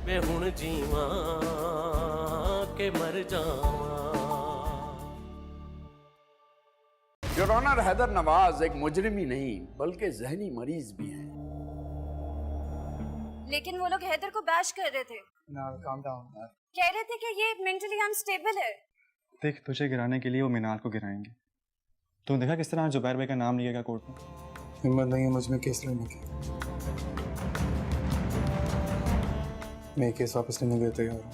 मैं हुण जीवा के मर जावा। योर ऑनर, हैदर नवाज एक मुजरिम ही नहीं बल्कि जहनी मरीज भी है। लेकिन वो लोग हैदर को बैश कर रहे थे। calm down यार। कह रहे थे कि ये मेंटली अनस्टेबल है। देख, तुझे गिराने के लिए वो मिनाल को गिराएंगे। तूने देखा किस तरह जुबैर भाई का नाम लिया गया कोर्ट में? हिम्मत नहीं है मुझ में केस लड़ने की। मैं केस वापस लेने के लिए तैयार हूँ।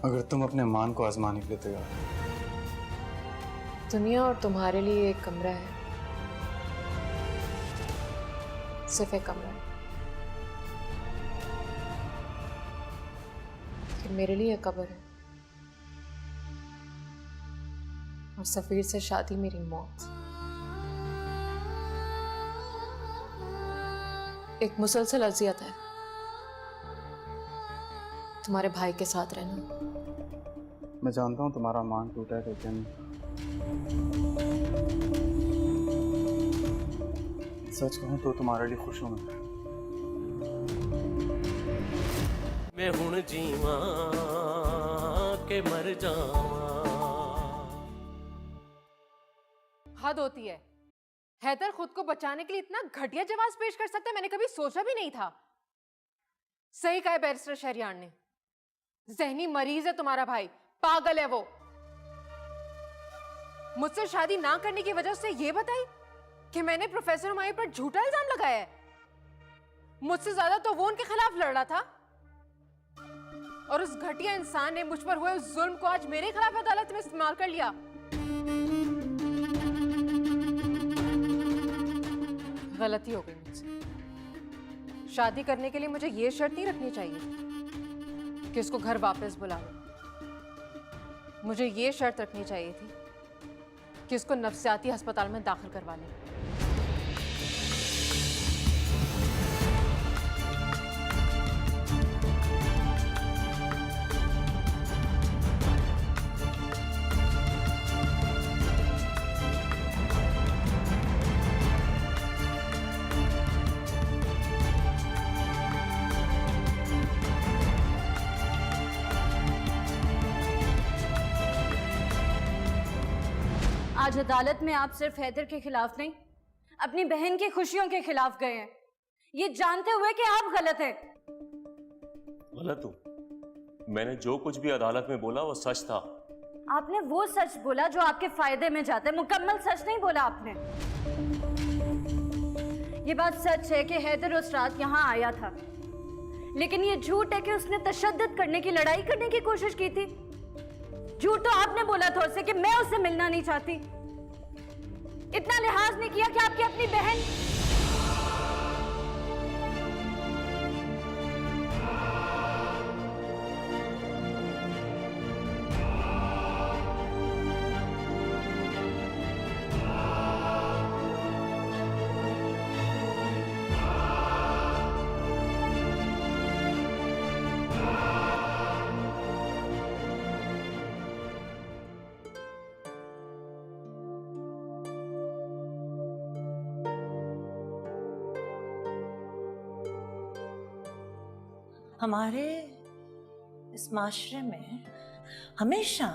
अगर तुम अपने मान को आजमाने के लिए तैयार हो। दुनिया और तुम्हारे लिए एक कमरा है, सिर्फ एक कमरा है। लेकिन मेरे लिए एक कब्र है, और सफीर से शादी मेरी मौत। एक मुसलसल अजियत है तुम्हारे भाई के साथ रहना। मैं जानता हूँ तुम्हारा मान टूटा है, लेकिन सच कहूँ तो तुम्हारे लिए खुश हूँ मैं हुण जीवा के मर जावा। हद होती है। हैदर खुद को बचाने के लिए इतना घटिया जवाब पेश कर सकता है, मैंने कभी सोचा भी नहीं था। सही कहा बैरिस्टर शहरियार ने, जहनी मरीज है तुम्हारा भाई, पागल है वो। मुझसे शादी ना करने की वजह से ये बताई कि मैंने प्रोफेसर हुमायूं पर झूठा इल्जाम लगाया है। मुझसे ज्यादा तो वो उनके खिलाफ लड़ रहा था, और उस घटिया इंसान ने मुझ पर हुए उस जुल्म को आज मेरे खिलाफ अदालत में इस्तेमाल कर लिया। गलती हो गई मुझसे। शादी करने के लिए मुझे ये शर्त नहीं रखनी चाहिए कि उसको घर वापस बुला लो। मुझे ये शर्त रखनी चाहिए थी कि उसको नफ्सियाती अस्पताल में दाखिल करवा लें। आज अदालत में आप सिर्फ हैदर के खिलाफ नहीं, अपनी बहन की खुशियों के खिलाफ गए हैं, ये जानते हुए कि आप गलत हैं। गलत हूं? मैंने जो कुछ भी अदालत में बोला वो सच था। आपने वो सच बोला जो आपके फायदे में जाता है, मुकम्मल सच नहीं बोला आपने। ये बात सच है कि हैदर उस रात यहाँ आया था, लेकिन ये झूठ है कि उसने तशद्दुद करने की, लड़ाई करने की कोशिश की थी। झूठ तो आपने बोला था उससे कि मैं उससे मिलना नहीं चाहती। इतना लिहाज नहीं किया कि आपकी अपनी बहन। हमारे इस माशरे में हमेशा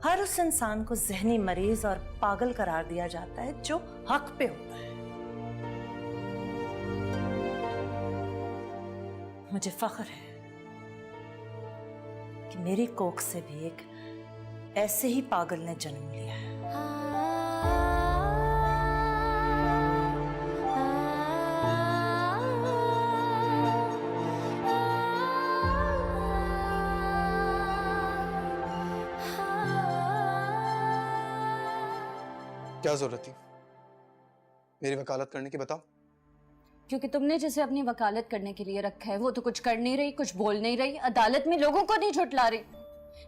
हर उस इंसान को जहनी मरीज और पागल करार दिया जाता है जो हक पे होता है। मुझे फख्र है कि मेरी कोख से भी एक ऐसे ही पागल ने जन्म लिया है। क्या जरूरत थी मेरी वकालत करने की, बताओ? क्योंकि तुमने जिसे अपनी वकालत करने के लिए रखा है वो तो कुछ कर नहीं रही, कुछ बोल नहीं रही, अदालत में लोगों को नहीं झुठला रही।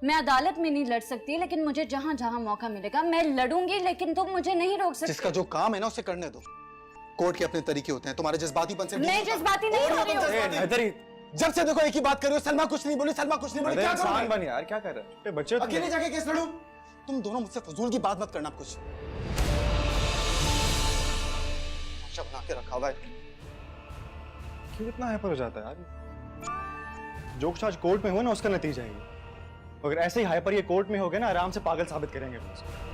मैं अदालत में नहीं लड़ सकती, लेकिन मुझे जहां जहां मौका मिलेगा मैं लड़ूंगी, लेकिन तुम मुझे नहीं रोक सकते। जिसका जो काम है ना उसे करने दो। कोर्ट के अपने तरीके होते हैं, तुम्हारे जज्बातीपन से मैं जज्बाती नहीं हो रही हूं। जब से देखो एक ही बात कर रहे हो, सलमा कुछ नहीं बोली, सलमा कुछ नहीं बोली। क्या इंसान बन यार, क्या कर रहे हो? बच्चे अकेले जाके केस लड़ूं? तुम दोनों मुझसे फजूल की बात मत करना। कुछ बना के रखा हुआ है, क्यों इतना हाइपर हो जाता है यार? जो कुछ आज कोर्ट में हुआ ना उसका नतीजा है ये। अगर ऐसे ही हाइपर ये कोर्ट में हो गए ना, आराम से पागल साबित करेंगे अपने उसको।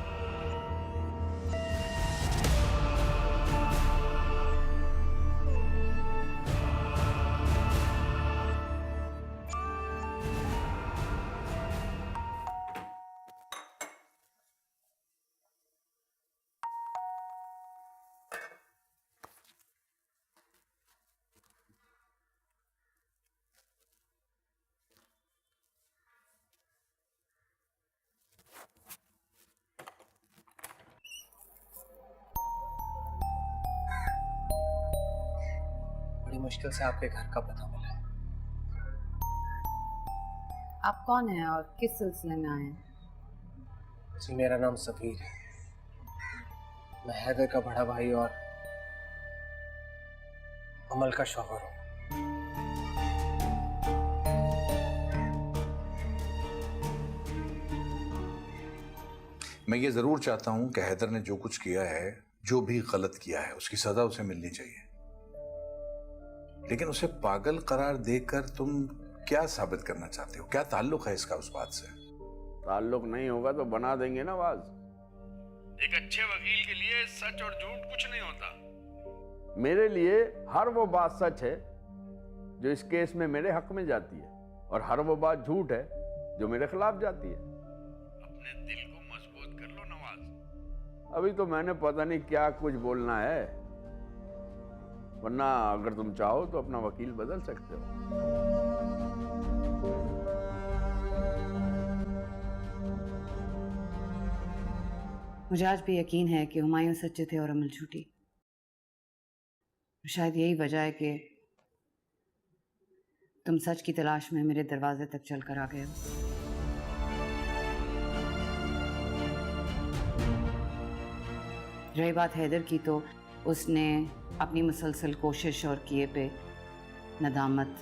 बड़ी मुश्किल से आपके घर का पता मिला है। आप कौन हैं और किस सिलसिले में आए हैं? जी मेरा नाम सफीर है। मैं हैदर का बड़ा भाई और अमल का शौहर हूँ। मैं ये जरूर चाहता हूं कि हैदर ने जो कुछ किया है, जो भी गलत किया है, उसकी सजा उसे मिलनी चाहिए। लेकिन उसे पागल करार देकर तुम क्या साबित करना चाहते हो? क्या ताल्लुक है इसका उस बात से? ताल्लुक नहीं होगा तो बना देंगे ना वाज। एक अच्छे वकील के लिए सच और झूठ कुछ नहीं होता। मेरे लिए हर वो बात सच है जो इस केस में मेरे हक में जाती है, और हर वो बात झूठ है जो मेरे खिलाफ जाती है। अपने दिल को मजबूत कर लो नवाज। अभी तो मैंने पता नहीं क्या कुछ बोलना है, वरना अगर तुम चाहो तो अपना वकील बदल सकते हो। मुझे आज भी यकीन है कि हुमायूं सच्चे थे और अमल झूठी। शायद यही वजह है कि तुम सच की तलाश में मेरे दरवाजे तक चल कर आ गए हो। रही बात हैदर की, तो उसने अपनी मुसलसल कोशिश और किए पे नदामत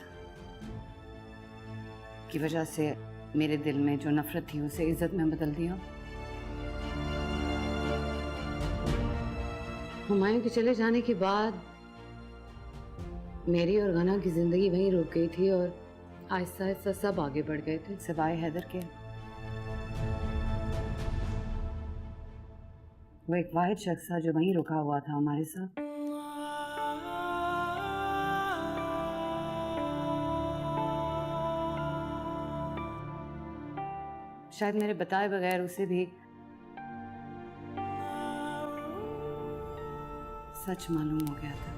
की वजह से मेरे दिल में जो नफरत थी उसे इज्जत में बदल दिया। हुमायूं के चले जाने के बाद मेरी और गना की जिंदगी वहीं रुक गई थी और आहिस्ता आहिस्ता सब आगे बढ़ गए थे सिवाय हैदर के। वो एक वाहिद शख्स था जो वहीं रुका हुआ था हमारे साथ। शायद मेरे बताए बगैर उसे भी सच मालूम हो गया था।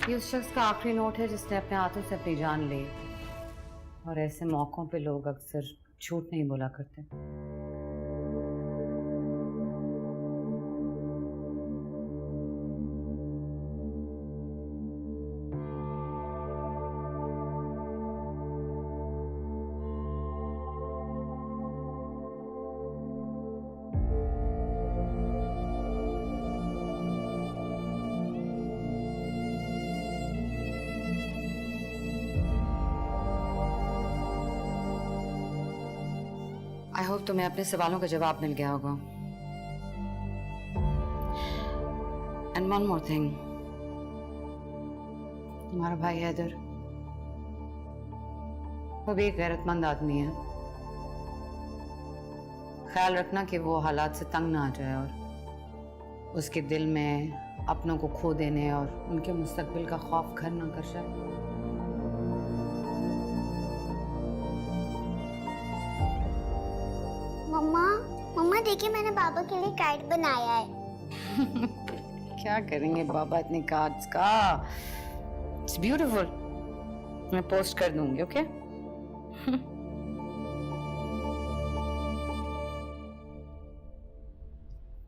ये उस शख्स का आखिरी नोट है जिसने अपने हाथों से अपनी जान ली, और ऐसे मौकों पे लोग अक्सर झूठ नहीं बोला करते। आई होप तुम्हें अपने सवालों का जवाब मिल गया होगा। एंड वन मोर थिंग, तुम्हारा भाई हैदर वो भी एक गैरतमंद आदमी है। ख्याल रखना कि वो हालात से तंग ना आ जाए और उसके दिल में अपनों को खो देने और उनके मुस्तकबिल का खौफ घर ना कर जाए। मम्मा देखिए, मैंने बाबा के लिए कार्ड बनाया है। क्या करेंगे बाबा इतने कार्ड्स का? It's beautiful. मैं पोस्ट कर दूंगी, ओके?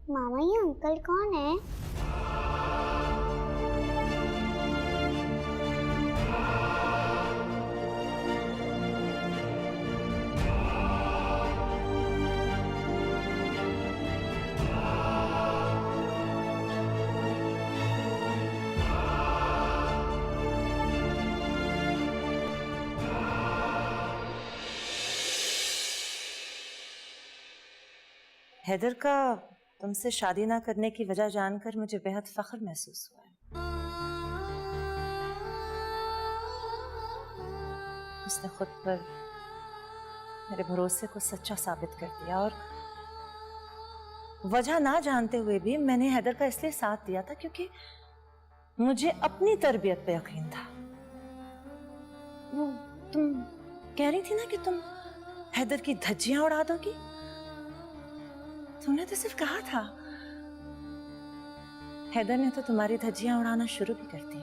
मामा ये अंकल कौन है? हैदर का तुमसे शादी ना करने की वजह जानकर मुझे बेहद फख्र महसूस हुआ है। उसने खुद पर मेरे भरोसे को सच्चा साबित कर दिया और वजह ना जानते हुए भी मैंने हैदर का इसलिए साथ दिया था क्योंकि मुझे अपनी तरबियत पे यकीन था। वो तुम कह रही थी ना कि तुम हैदर की धज्जियां उड़ा दोगी। तुमने तो सिर्फ कहा था, हैदर ने तो तुम्हारी धज्जियां उड़ाना शुरू भी कर दी।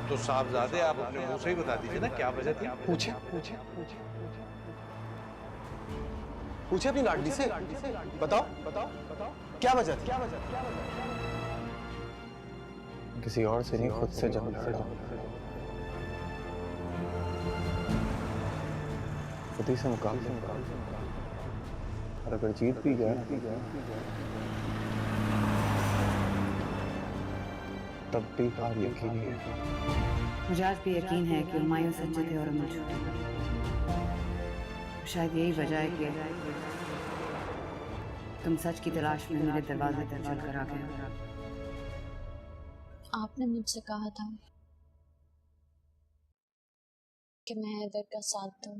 तो साहबजादे आप अपने मुंह से ही बता दीजिए ना क्या वजह थी। पूछे अपनी लाडली से, बताओ क्या वजह थी? किसी और से नहीं, खुद से जंग लड़ा, खुद ही से मुकाबला। और अगर जीत भी गया तब भी हार यकीन है। मुझे आज भी यकीन है कि हुमायूं सच्चे थे और अमल झूठे। शायद यही वजह है कि तुम सच की तलाश में मेरे दरवाजे तक चल कर आ गए। आपने मुझसे कहा था कि मैं हैदर का साथ दूं।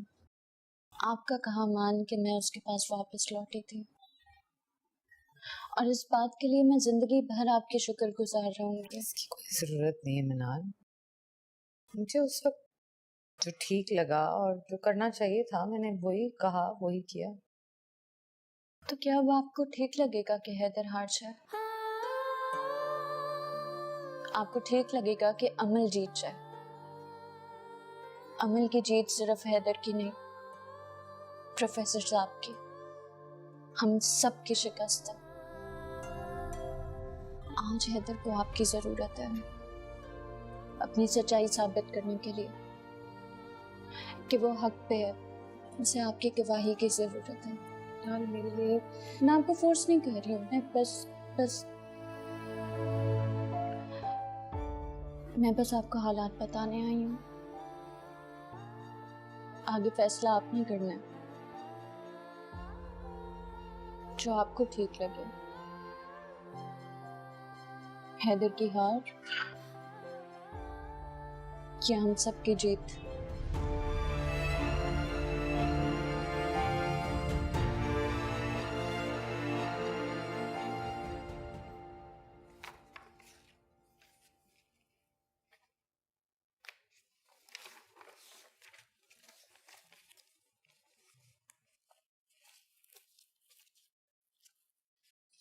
आपका कहा मान के मैं उसके पास वापस लौटी थी और इस बात के लिए मैं जिंदगी भर आपकी शुक्रगुजार रहूंगी। इसकी कोई जरूरत नहीं है मिनाल। मुझे उस वक्त जो ठीक लगा और जो करना चाहिए था मैंने वही कहा, वही किया। तो क्या अब आपको ठीक लगेगा कि हैदर हार जाए? आपको ठीक लगेगा कि अमल जीत जाए? अमल की जीत सिर्फ हैदर की नहीं, प्रोफेसर साहब की, हम सब की शिकस्त है। आज हैदर को आपकी जरूरत है अपनी सच्चाई साबित करने के लिए कि वो हक पे है। उसे आपकी गवाही की जरूरत है। यार मेरे लिए, मैं आपको फोर्स नहीं कर रही हूँ, मैं बस आपको हालात बताने आई हूँ। आगे फैसला आपने करना है, जो आपको ठीक लगे। हैदर की हार या हम सबकी जीत?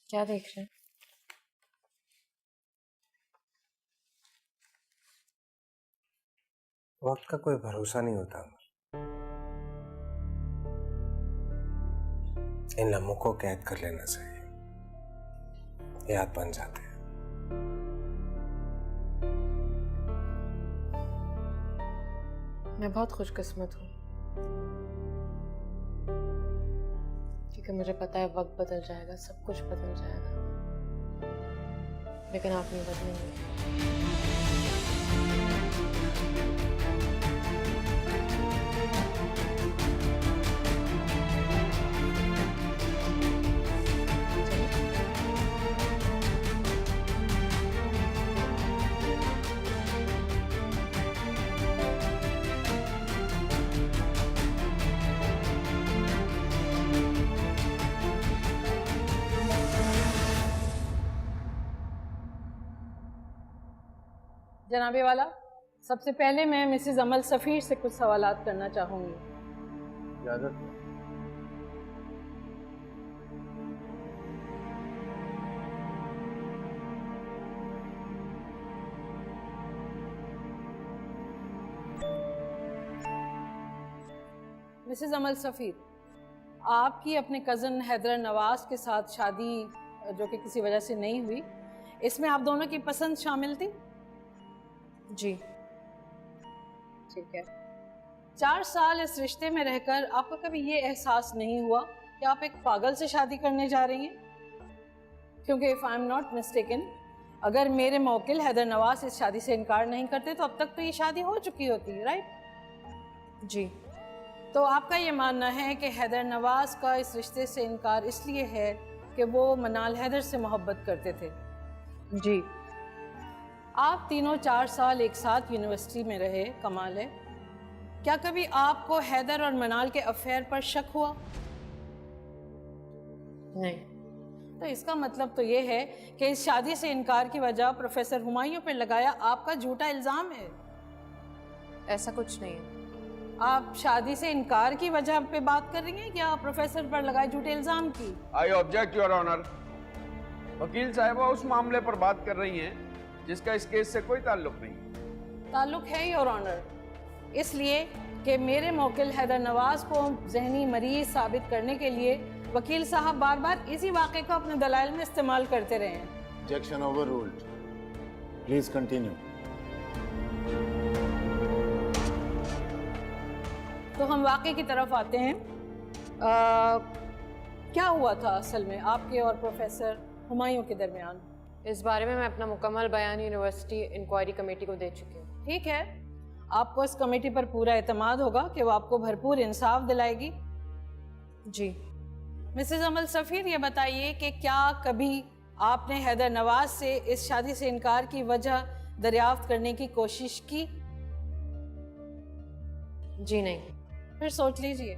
क्या देख रहे हैं? वक्त का कोई भरोसा नहीं होता। इन लम्हों को कैद कर लेना चाहिए, याद बन जाते हैं। मैं बहुत खुशकिस्मत हूँ क्योंकि मुझे पता है वक्त बदल जाएगा, सब कुछ बदल जाएगा, लेकिन आप नहीं बदलेंगे। जनाबे वाला, सबसे पहले मैं मिसेस अमल सफ़ीर से कुछ सवालात करना चाहूँगी। इजाज़त। मिसेस अमल सफ़ीर, आपकी अपने कज़न हैदर नवाज के साथ शादी जो कि किसी वजह से नहीं हुई, इसमें आप दोनों की पसंद शामिल थी? जी। ठीक है। 4 साल इस रिश्ते में रहकर आपको कभी ये एहसास नहीं हुआ कि आप एक पागल से शादी करने जा रही हैं? क्योंकि if I am not mistaken, अगर मेरे मौकिल हैदर नवाज इस शादी से इनकार नहीं करते तो अब तक तो ये शादी हो चुकी होती, राइट? जी। तो आपका ये मानना है कि हैदर नवाज का इस रिश्ते से इनकार इसलिए है कि वो मनाल हैदर से मोहब्बत करते थे? जी। आप तीनों 4 साल एक साथ यूनिवर्सिटी में रहे, कमाल है। क्या कभी आपको हैदर और मनाल के अफेयर पर शक हुआ? नहीं। तो इसका मतलब तो ये है कि इस शादी से इनकार की वजह प्रोफेसर हुमायूं पर लगाया आपका झूठा इल्ज़ाम है। ऐसा कुछ नहीं है। आप शादी से इनकार की वजह पे बात कर रही हैं या प्रोफेसर पर लगाए झूठे इल्ज़ाम की? I object your honour. वकील साहिबा उस मामले पर बात कर रही हैं जिसका इस केस से कोई ताल्लुक नहीं। ताल्लुक है योर ऑनर, इसलिए कि मेरे मौकिल हैदर नवाज को जहनी मरीज साबित करने के लिए वकील साहब बार बार इसी वाक़े को अपने दलाइल में इस्तेमाल करते रहे हैं। Objection overruled. Please continue. तो हम वाक़े की तरफ आते हैं। क्या हुआ था असल में आपके और प्रोफेसर हुमायूं के दरमियान? इस बारे में मैं अपना मुकम्मल बयान यूनिवर्सिटी इंक्वायरी कमेटी को दे चुकी हूँ। ठीक है, आपको इस कमेटी पर पूरा एतमाद होगा कि वो आपको भरपूर इंसाफ दिलाएगी। जी। मिसेस अमल सफ़ीर, ये बताइए कि क्या कभी आपने हैदर नवाज से इस शादी से इनकार की वजह दरियाफ्त करने की कोशिश की? जी नहीं। फिर सोच लीजिए।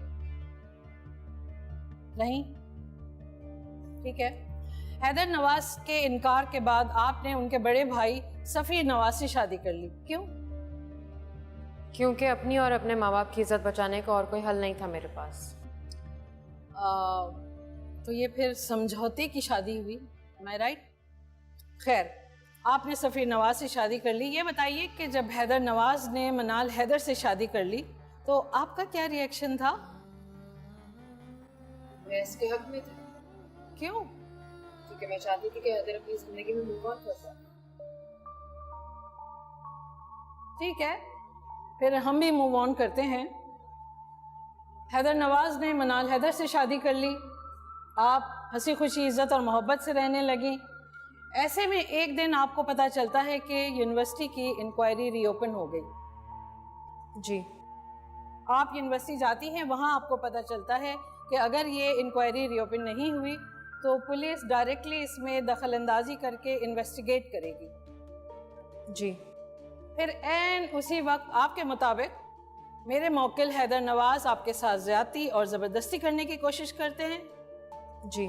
नहीं? ठीक है। हैदर नवाज के इनकार के बाद आपने उनके बड़े भाई सफ़ीर नवाज से शादी कर ली, क्यों? क्योंकि अपनी और अपने माँ बाप की इज्जत बचाने का और कोई हल नहीं था मेरे पास। तो ये फिर समझौते की शादी हुई, am I right? खैर, आपने सफ़ीर नवाज से शादी कर ली। ये बताइए कि जब हैदर नवाज ने मनाल हैदर से शादी कर ली तो आपका क्या रिएक्शन था? मैं इसके हक में थी। क्यों? क्योंकि मैं चाहती थी कि हैदर अपनी जिंदगी में मूव ऑन कर पाए। ठीक है, फिर हम भी मूव ऑन करते हैं। हैदर नवाज ने मनाल हैदर से शादी कर ली, आप हंसी खुशी इज्जत और मोहब्बत से रहने लगी। ऐसे में एक दिन आपको पता चलता है कि यूनिवर्सिटी की इंक्वायरी रीओपन हो गई। जी। आप यूनिवर्सिटी जाती हैं, वहाँ आपको पता चलता है कि अगर ये इंक्वायरी रीओपन नहीं हुई तो पुलिस डायरेक्टली इसमें दखलंदाजी करके इन्वेस्टिगेट करेगी। जी। फिर ऐन उसी वक्त आपके मुताबिक मेरे मौकिल हैदर नवाज आपके साथ ज़्यादती और ज़बरदस्ती करने की कोशिश करते हैं। जी।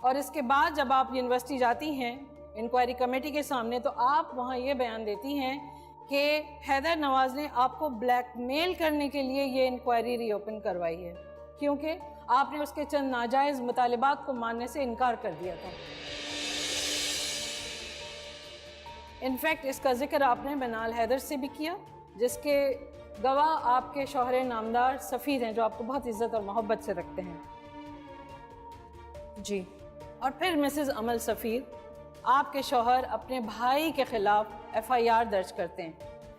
और इसके बाद जब आप यूनिवर्सिटी जाती हैं इंक्वायरी कमेटी के सामने, तो आप वहाँ ये बयान देती हैं कि हैदर नवाज ने आपको ब्लैकमेल करने के लिए ये इंक्वायरी रीओपन करवाई है, क्योंकि आपने उसके चंद नाजायज़ मुतालिबात को मानने से इनकार कर दिया था। इनफैक्ट इसका जिक्र आपने मनाल हैदर से भी किया, जिसके गवाह आपके शौहर नामदार सफ़ीर हैं, जो आपको बहुत इज्जत और मोहब्बत से रखते हैं। जी। और फिर मिसेस अमल सफ़ीर, आपके शौहर अपने भाई के ख़िलाफ़ FIR दर्ज करते हैं,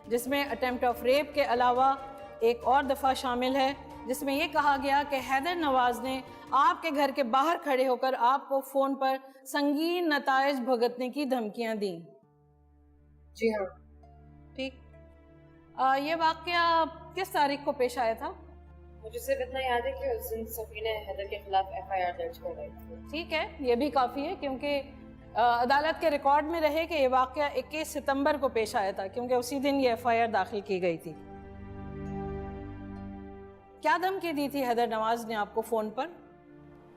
जिसमें अटेम्प्ट ऑफ रेप के अलावा एक और दफ़ा शामिल है, जिसमें यह कहा गया कि हैदर नवाज ने आपके घर के बाहर खड़े होकर आपको फ़ोन पर संगीन नताइज भुगतने की धमकियां दी। जी हाँ। ठीक। ये वाक़या किस तारीख को पेश आया था? मुझे सिर्फ इतना याद है कि उस दिन सफ़ीर ने हैदर के खिलाफ FIR दर्ज करवाई थी। ठीक है, ये भी काफ़ी है, क्योंकि अदालत के रिकॉर्ड में रहे कि ये वाक़या 21 सितंबर को पेश आया था, क्योंकि उसी दिन ये FIR दाखिल की गई थी। क्या धमकी दी थी हैदर नवाज ने आपको फ़ोन पर?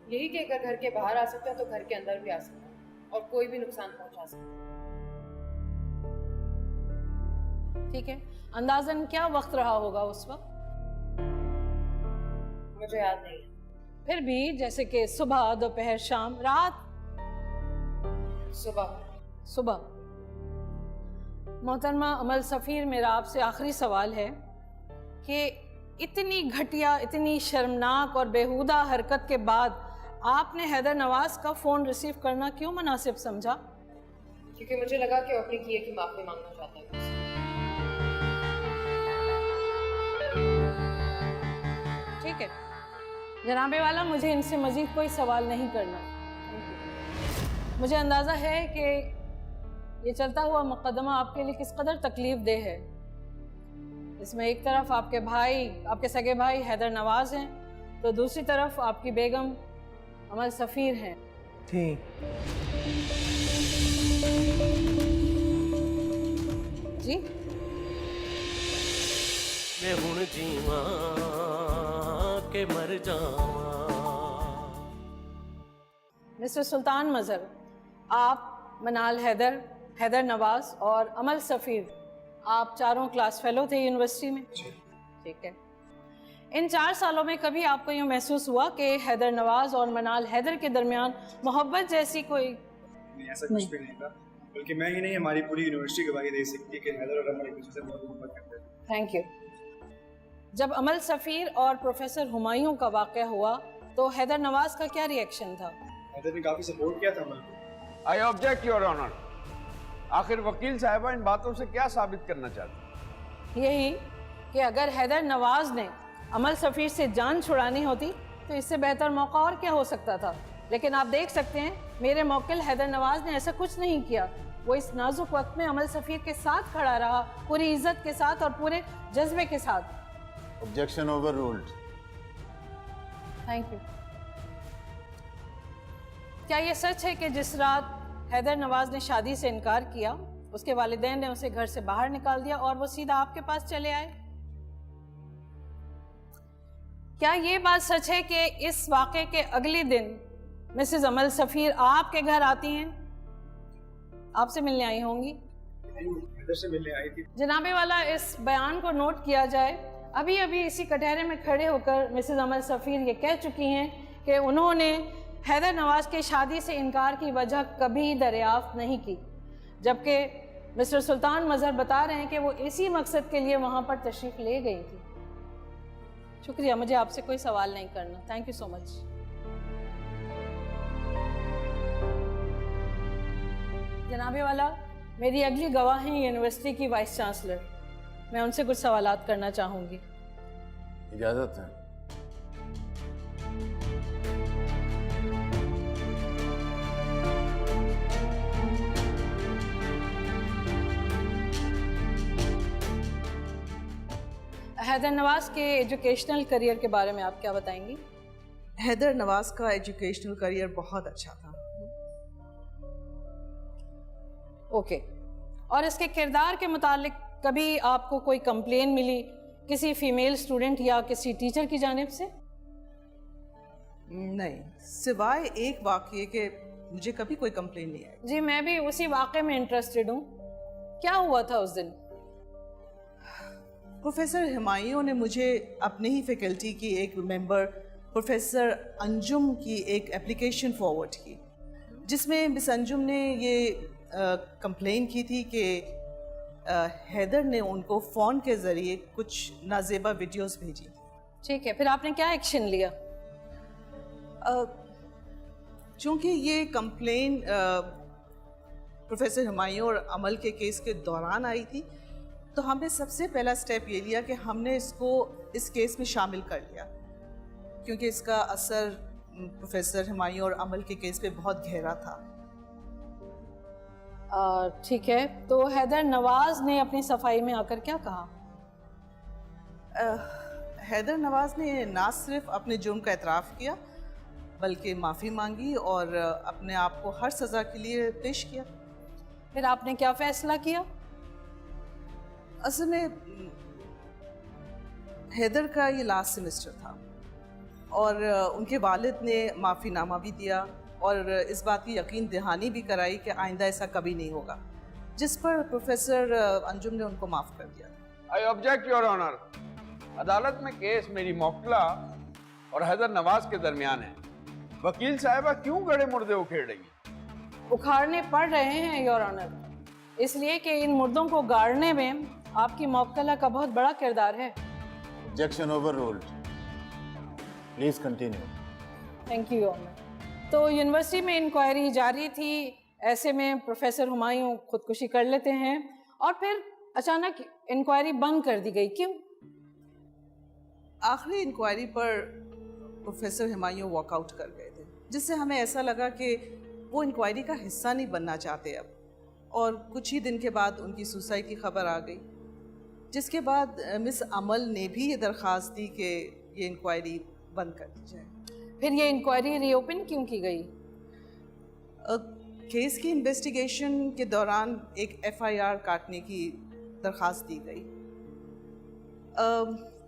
यही कि अगर घर के बाहर आ सकता है तो घर के अंदर भी आ सकता है और कोई भी नुकसान पहुंचा सकता है। ठीक है, अंदाजन क्या वक्त रहा होगा उस वक्त? मुझे याद नहीं। फिर भी जैसे कि सुबह, दोपहर, शाम, रात? सुबह। मोहतरमा अमल सफ़ीर, मेरा आपसे आखिरी सवाल है कि इतनी घटिया, इतनी शर्मनाक और बेहुदा हरकत के बाद आपने हैदर नवाज का फ़ोन रिसीव करना क्यों मुनासिब समझा? क्योंकि मुझे लगा कि वो अपने किए की माफी मांगना चाहता है। ठीक है जनाबे वाला, मुझे इनसे मज़ीद कोई सवाल नहीं करना। मुझे अंदाज़ा है कि ये चलता हुआ मुकदमा आपके लिए किस कदर तकलीफ देह है। इसमें एक तरफ आपके भाई, आपके सगे भाई हैदर नवाज हैं, तो दूसरी तरफ आपकी बेगम अमल सफ़ीर हैं। ठीक। जी मैं हुण जीवा के मर जावा। मिस्टर सुल्तान मज़हर, आप, मनाल हैदर, हैदर नवाज और अमल सफ़ीर, आप चारों क्लास फेलो थे यूनिवर्सिटी में। ठीक है, इन 4 सालों में कभी आपको यूँ महसूस हुआ कि हैदर नवाज और मनाल हैदर के दरमियान मोहब्बत जैसी कोई? नहीं, ऐसा कुछ भी नहीं था, बल्कि मैं ही नहीं, हमारी पूरी यूनिवर्सिटी गवाही दे सकती है कि हैदर और अमल एक दूसरे से बहुत मोहब्बत करते थे। Thank you. जब अमल सफ़ीर और प्रोफेसर हुमायूं का वाक़या हुआ तो हैदर नवाज का क्या रिएक्शन था? हैदर ने काफ़ी सपोर्ट किया था अमल को। I object your honour. आखिर वकील साहिबा इन बातों से क्या साबित करना चाहती? यही कि अगर हैदर नवाज ने अमल सफ़ीर से जान छुड़ानी होती तो इससे बेहतर मौका और क्या हो सकता था। लेकिन आप देख सकते हैं मेरे मौकिल हैदर नवाज ने ऐसा कुछ नहीं किया। वो इस नाजुक वक्त में अमल सफ़ीर के साथ खड़ा रहा, पूरी इज्जत के साथ और पूरे जज्बे के साथ। Objection overruled. Thank you. क्या ये सच है कि जिस रात हैदर नवाज ने शादी से इनकार किया, उसके वालिदैन ने उसे घर से बाहर निकाल दिया और वो सीधा आपके पास चले आए? क्या ये बात सच है कि इस वाक़े के अगले दिन मिसेस अमल सफ़ीर आपके घर आती हैं, आपसे मिलने आई होंगी? हैदर से मिलने आई थी। जनाबे वाला, इस बयान को नोट किया जाए। अभी अभी इसी कटहरे में खड़े होकर मिसेस अमल सफ़ीर ये कह चुकी हैं कि उन्होंने हैदर नवाज के शादी से इनकार की वजह कभी दरियाफ्त नहीं की, जबकि मिस्टर सुल्तान मज़हर बता रहे हैं कि वो इसी मकसद के लिए वहाँ पर तशरीफ़ ले गई थी। शुक्रिया, मुझे आपसे कोई सवाल नहीं करना। Thank you so much. जनाबे वाला, मेरी अगली गवाह हैं यूनिवर्सिटी की वाइस चांसलर। मैं उनसे कुछ सवालात करना चाहूँगी। इजाज़त है। हैदर नवाज के एजुकेशनल करियर के बारे में आप क्या बताएंगी? हैदर नवाज का एजुकेशनल करियर बहुत अच्छा था। ओके। और इसके किरदार के मुतालिक कभी आपको कोई कंप्लेन मिली किसी फीमेल स्टूडेंट या किसी टीचर की जानिब से? नहीं, सिवाय एक वाक़ये के मुझे कभी कोई कंप्लेन नहीं आई। जी, मैं भी उसी वाक़े में इंटरेस्टेड हूँ। क्या हुआ था उस दिन? प्रोफेसर हुमायूं ने मुझे अपने ही फैकल्टी की एक मेंबर प्रोफेसर अंजुम की एक एप्लीकेशन फॉरवर्ड की, जिसमें मिस अंजुम ने ये कंप्लेन की थी कि हैदर ने उनको फ़ोन के ज़रिए कुछ नाजेबा वीडियोस भेजी। ठीक है, फिर आपने क्या एक्शन लिया? चूँकि ये कंप्लेन प्रोफेसर हुमायूं और अमल के केस के दौरान आई थी, तो हमने सबसे पहला स्टेप ये लिया कि हमने इसको इस केस में शामिल कर लिया, क्योंकि इसका असर प्रोफेसर हुमायूं और अमल के केस पे बहुत गहरा था। ठीक है, तो हैदर नवाज ने अपनी सफाई में आकर क्या कहा? हैदर नवाज ने ना सिर्फ अपने जुर्म का एतराफ़ किया, बल्कि माफ़ी मांगी और अपने आप को हर सज़ा के लिए पेश किया। फिर आपने क्या फ़ैसला किया? असल में हैदर का ये लास्ट सेमेस्टर था और उनके वालिद ने माफ़ीनामा भी दिया और इस बात की यकीन दहानी भी कराई कि आइंदा ऐसा कभी नहीं होगा। जिस पर प्रोफेसर अंजुम ने उनको माफ़ कर दिया। I object your honour. अदालत में केस मेरी मोक्ला और हैदर नवाज के दरमियान है। वकील साहिबा क्यों गड़े मुर्दे उखेड़ रही हैं? उखाड़ने पड़ रहे हैं योर ऑनर, इसलिए कि इन मुर्दों को गाड़ने में आपकी मोक्कला का बहुत बड़ा किरदार है। Objection overruled. Please continue. Thank you your honour. तो यूनिवर्सिटी में इंक्वायरी जारी थी, ऐसे में प्रोफेसर हुमायूं खुदकुशी कर लेते हैं और फिर अचानक इंक्वायरी बंद कर दी गई। क्यों? आखिरी इंक्वायरी पर प्रोफेसर हुमायूं वॉकआउट कर गए थे, जिससे हमें ऐसा लगा कि वो इंक्वायरी का हिस्सा नहीं बनना चाहते अब। और कुछ ही दिन के बाद उनकी सुसाइड की खबर आ गई, जिसके बाद मिस अमल ने भी ये दरख्वास्त दी कि ये इंक्वायरी बंद कर दी जाए। फिर ये इंक्वायरी रीओपन क्यों की गई? केस की इन्वेस्टिगेशन के दौरान एक एफआईआर काटने की दरख्वास्त दी गई।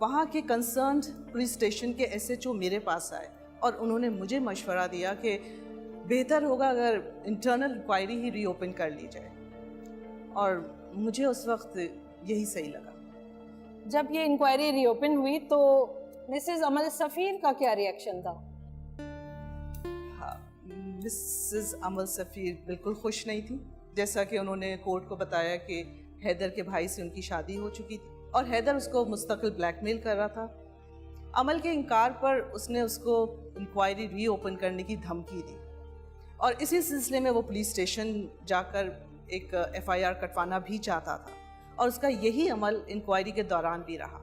वहाँ के कंसर्न्ड पुलिस स्टेशन के एसएचओ मेरे पास आए और उन्होंने मुझे मशवरा दिया कि बेहतर होगा अगर इंटरनल इंक्वायरी ही रीओपन कर ली जाए, और मुझे उस वक्त यही सही लगा। जब ये इंक्वायरी रीओपन हुई तो मिसेस अमल सफ़ीर का क्या रिएक्शन था? हाँ, मिसेस अमल सफ़ीर बिल्कुल खुश नहीं थी। जैसा कि उन्होंने कोर्ट को बताया कि हैदर के भाई से उनकी शादी हो चुकी थी और हैदर उसको मुस्तकिल ब्लैकमेल कर रहा था। अमल के इनकार पर उसने उसको इंक्वायरी रीओपन करने की धमकी दी और इसी सिलसिले में वो पुलिस स्टेशन जाकर एक एफआईआर कटवाना भी चाहता था, और उसका यही अमल इंक्वायरी के दौरान भी रहा।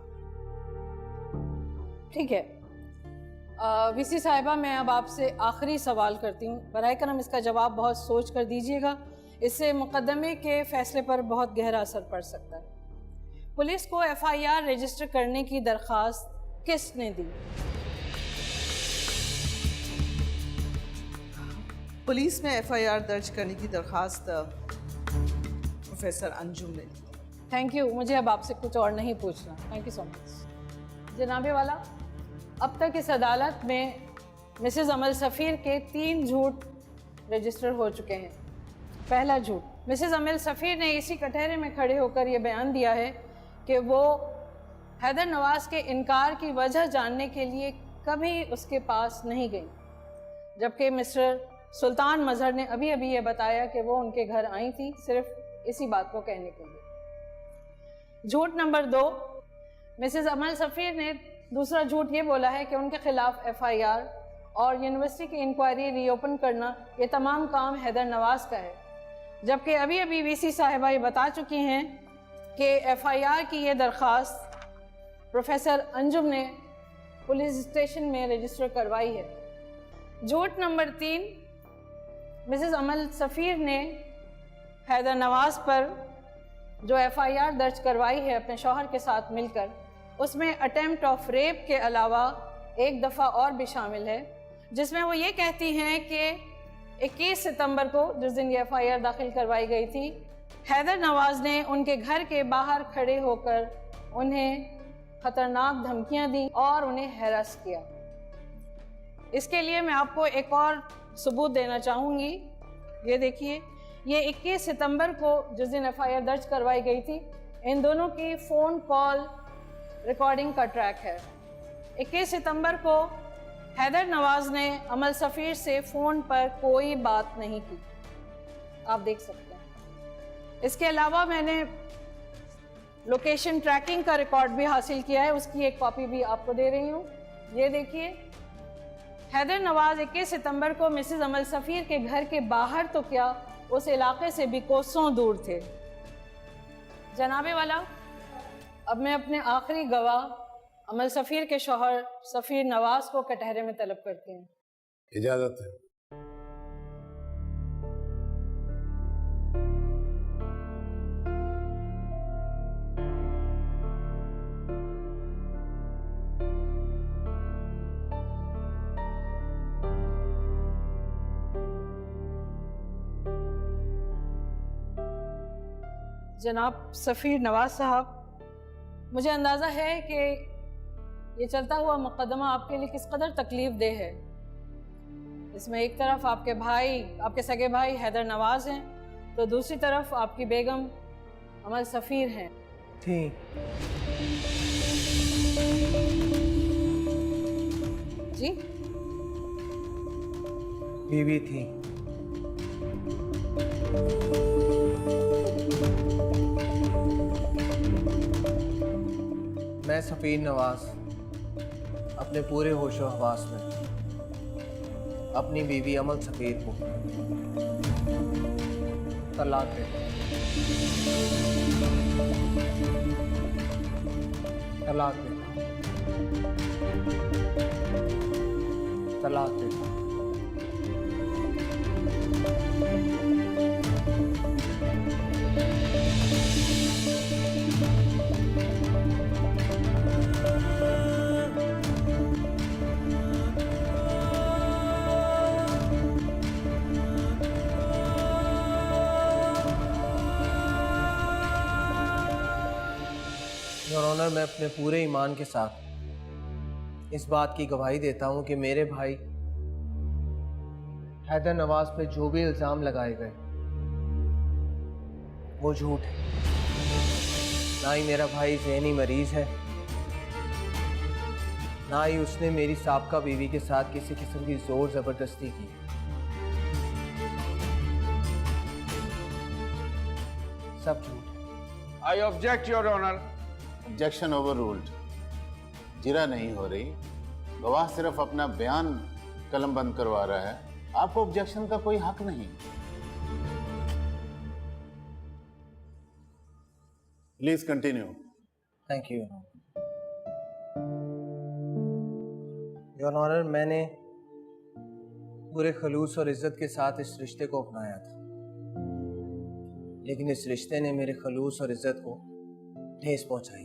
ठीक है वीसी साहिबा, मैं अब आपसे आखिरी सवाल करती हूँ। बराए करम इसका जवाब बहुत सोच कर दीजिएगा, इससे मुकदमे के फैसले पर बहुत गहरा असर पड़ सकता है। पुलिस को एफआईआर रजिस्टर करने की दरख्वास्त किसने दी? पुलिस में एफआईआर दर्ज करने की दरख्वास्त प्रोफेसर अंजुम ने दी। थैंक यू, मुझे अब आपसे कुछ और नहीं पूछना। Thank you so much. जनाबे वाला, अब तक इस अदालत में मिसेस अमल सफ़ीर के 3 झूठ रजिस्टर हो चुके हैं। पहला झूठ, मिसेस अमल सफ़ीर ने इसी कटहरे में खड़े होकर ये बयान दिया है कि वो हैदर नवाज़ के इनकार की वजह जानने के लिए कभी उसके पास नहीं गई, जबकि मिस्टर सुल्तान मजहर ने अभी अभी ये बताया कि वो उनके घर आई थी सिर्फ इसी बात को कहने के लिए। झूठ नंबर 2, मिसेस अमल सफ़ीर ने दूसरा झूठ ये बोला है कि उनके खिलाफ एफआईआर और यूनिवर्सिटी की इंक्वायरी रीओपन करना ये तमाम काम हैदर नवाज़ का है, जबकि अभी अभी वीसी साहिबा ये बता चुकी हैं कि एफआईआर की ये दरख्वास्त प्रोफेसर अंजुम ने पुलिस स्टेशन में रजिस्टर करवाई है। झूठ नंबर 3, मिसेस अमल सफ़ीर ने हैदर नवाज़ पर जो एफआईआर दर्ज करवाई है अपने शौहर के साथ मिलकर, उसमें अटेम्प्ट ऑफ रेप के अलावा एक दफ़ा और भी शामिल है, जिसमें वो ये कहती हैं कि 21 सितंबर को, जिस दिन ये एफआईआर दाखिल करवाई गई थी, हैदर नवाज़ ने उनके घर के बाहर खड़े होकर उन्हें ख़तरनाक धमकियां दी और उन्हें हैरास किया। इसके लिए मैं आपको एक और सबूत देना चाहूँगी। ये देखिए, ये 21 सितंबर को जिस दिन एफआईआर दर्ज करवाई गई थी, इन दोनों की फ़ोन कॉल रिकॉर्डिंग का ट्रैक है। 21 सितंबर को हैदर नवाज़ ने अमल सफ़ीर से फ़ोन पर कोई बात नहीं की, आप देख सकते हैं। इसके अलावा मैंने लोकेशन ट्रैकिंग का रिकॉर्ड भी हासिल किया है, उसकी एक कॉपी भी आपको दे रही हूँ। ये देखिए, हैदर नवाज़ 21 सितंबर को मिसेस अमल सफ़ीर के घर के बाहर तो क्या, उस इलाके से भी कोसों दूर थे। जनाबे वाला, अब मैं अपने आखिरी गवाह अमल सफ़ीर के शौहर सफ़ीर नवाज़ को कटहरे में तलब करती हूँ। इजाज़त है। जनाब सफ़ीर नवाज़ साहब, मुझे अंदाज़ा है कि ये चलता हुआ मुकदमा आपके लिए किस कदर तकलीफ़ देह है। इसमें एक तरफ आपके सगे भाई हैदर नवाज़ हैं तो दूसरी तरफ आपकी बेगम अमल सफ़ीर हैं। थी जी बीवी थी। मैं सफ़ीर नवाज अपने पूरे होशो हवास में अपनी बीवी अमल सफ़ीर को तलाक देता हूं। तलाक देता हूं। तलाक देता हूं। योर ऑनर, मैं अपने पूरे ईमान के साथ इस बात की गवाही देता हूं कि मेरे भाई हैदर नवाज पे जो भी इल्ज़ाम लगाए गए वो झूठ है। ना ही मेरा भाई ज़हनी मरीज है, ना ही उसने मेरी साबका बीवी के साथ किसी किस्म की जोर ज़बरदस्ती की। सब झूठ है। I object your honour. Objection overruled. जिरा नहीं हो रही, गवाह सिर्फ अपना बयान कलम बंद करवा रहा है, आपको ऑब्जेक्शन का कोई हक नहीं। Please continue. Thank you your honour. मैंने पूरे खलूस और इज्जत के साथ इस रिश्ते को अपनाया था, लेकिन इस रिश्ते ने मेरे खलूस और इज्जत को ठेस पहुंचाई।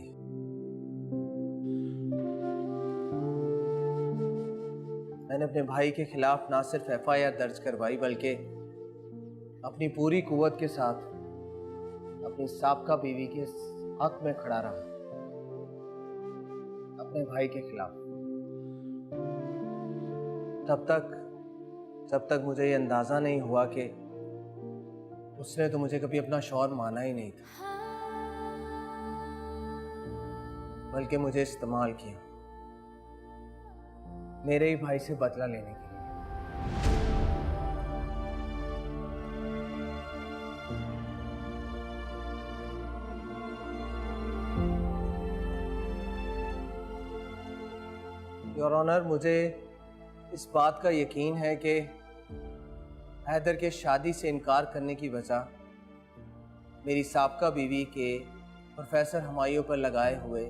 मैंने अपने भाई के खिलाफ ना सिर्फ FIR दर्ज करवाई, बल्कि अपनी पूरी कुव्वत के साथ अपनी साबका बीवी के हक में खड़ा रहा, अपने भाई के खिलाफ। जब तक मुझे ये अंदाजा नहीं हुआ कि उसने तो मुझे कभी अपना शौहर माना ही नहीं था, बल्कि मुझे इस्तेमाल किया मेरे ही भाई से बदला लेने के लिए। योर ऑनर, मुझे इस बात का यकीन है कि हैदर के शादी से इनकार करने की वजह मेरी साबका बीवी के प्रोफेसर हुमायूं पर लगाए हुए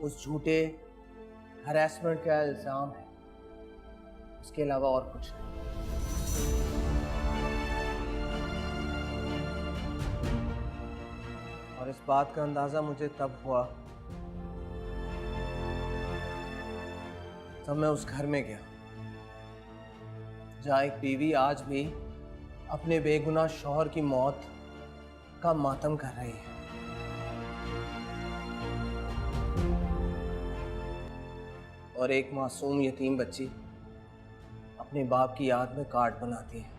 उस झूठे हरासमेंट का इल्ज़ाम है, उसके अलावा और कुछ नहीं। और इस बात का अंदाज़ा मुझे तब हुआ तब मैं उस घर में गया जहाँ एक बीवी आज भी अपने बेगुनाह शौहर की मौत का मातम कर रही है। और एक मासूम यतीम बच्ची अपने बाप की याद में कार्ड बनाती है।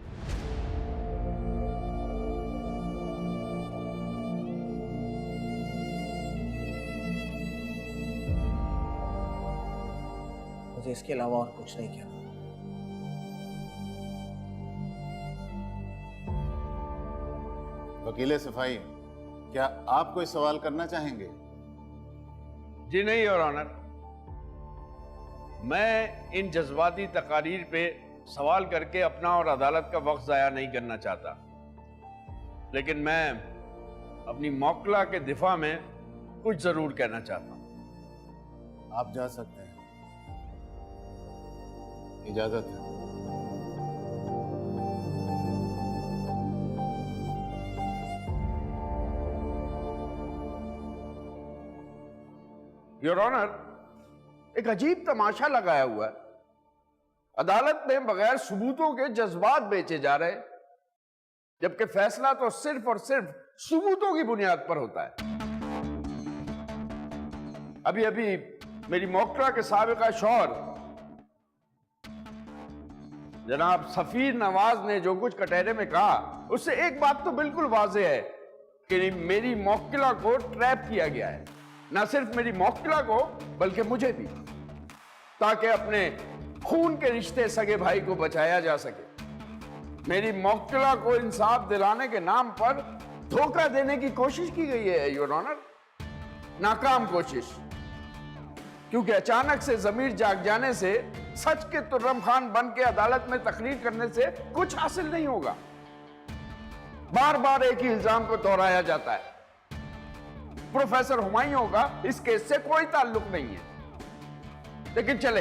मुझे इसके अलावा और कुछ नहीं किया। वकील सफाई, क्या आप कोई सवाल करना चाहेंगे? जी नहीं योर ऑनर, मैं इन जज्बाती तकारीर पे सवाल करके अपना और अदालत का वक्त ज़ाया नहीं करना चाहता, लेकिन मैं अपनी मौकला के दिफा में कुछ ज़रूर कहना चाहता हूँ। आप जा सकते हैं, इजाज़त है। योर ऑनर, एक अजीब तमाशा लगाया हुआ है। अदालत में बगैर सबूतों के जज्बात बेचे जा रहे, जबकि फैसला तो सिर्फ और सिर्फ सबूतों की बुनियाद पर होता है। अभी अभी मेरी मौकरा के साबिका शौहर जनाब सफीर नवाज ने जो कुछ कटहरे में कहा उससे एक बात तो बिल्कुल वाज़ेह है कि मेरी मौक्किला को ट्रैप किया गया है। ना सिर्फ मेरी मौक्किला को बल्कि मुझे भी, ताकि अपने खून के रिश्ते सगे भाई को बचाया जा सके। मेरी मौक्किला को इंसाफ दिलाने के नाम पर धोखा देने की कोशिश की गई है योर ऑनर, नाकाम कोशिश। क्योंकि अचानक से जमीर जाग जाने से सच के तुर्रम खान बन के अदालत में तकरीर करने से कुछ हासिल नहीं होगा। बार बार एक ही इल्जाम को दोहराया जाता है। प्रोफेसर हुमायूं का इस केस से कोई ताल्लुक नहीं है। लेकिन चले,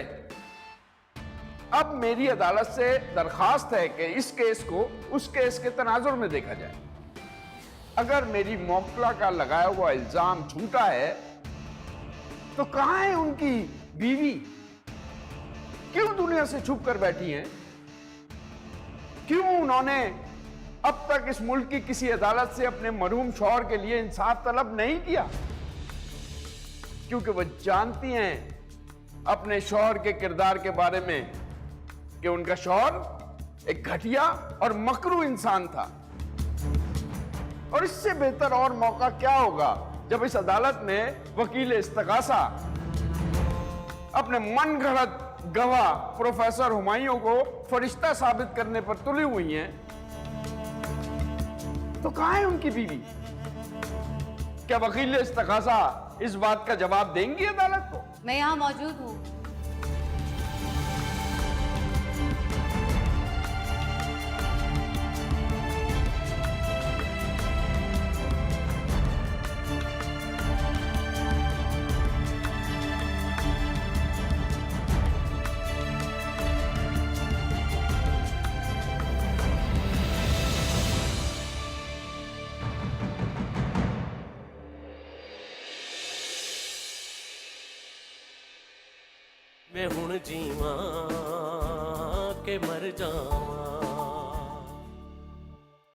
अब मेरी अदालत से दरखास्त है कि इस केस को उस केस के तनाजुर में देखा जाए। अगर मेरी मौक्किला का लगाया हुआ इल्जाम झूठा है तो कहां है उनकी बीवी? क्यों दुनिया से छुप कर बैठी हैं? क्यों उन्होंने अब तक इस मुल्क की किसी अदालत से अपने मरहूम शौहर के लिए इंसाफ तलब नहीं किया? क्योंकि वह जानती हैं अपने शौहर के किरदार के बारे में कि उनका शौहर एक घटिया और मकरू इंसान था। और इससे बेहतर और मौका क्या होगा जब इस अदालत में वकील इस्तगासा अपने मनगढ़ंत गवाह प्रोफेसर हुमायूं को फरिश्ता साबित करने पर तुली हुई हैं। तो कहां है उनकी बीवी? क्या वकील इस्तगासा इस बात का जवाब देंगी अदालत को? मैं यहाँ मौजूद हूँ। मैं हुण जीवां के मर जावां,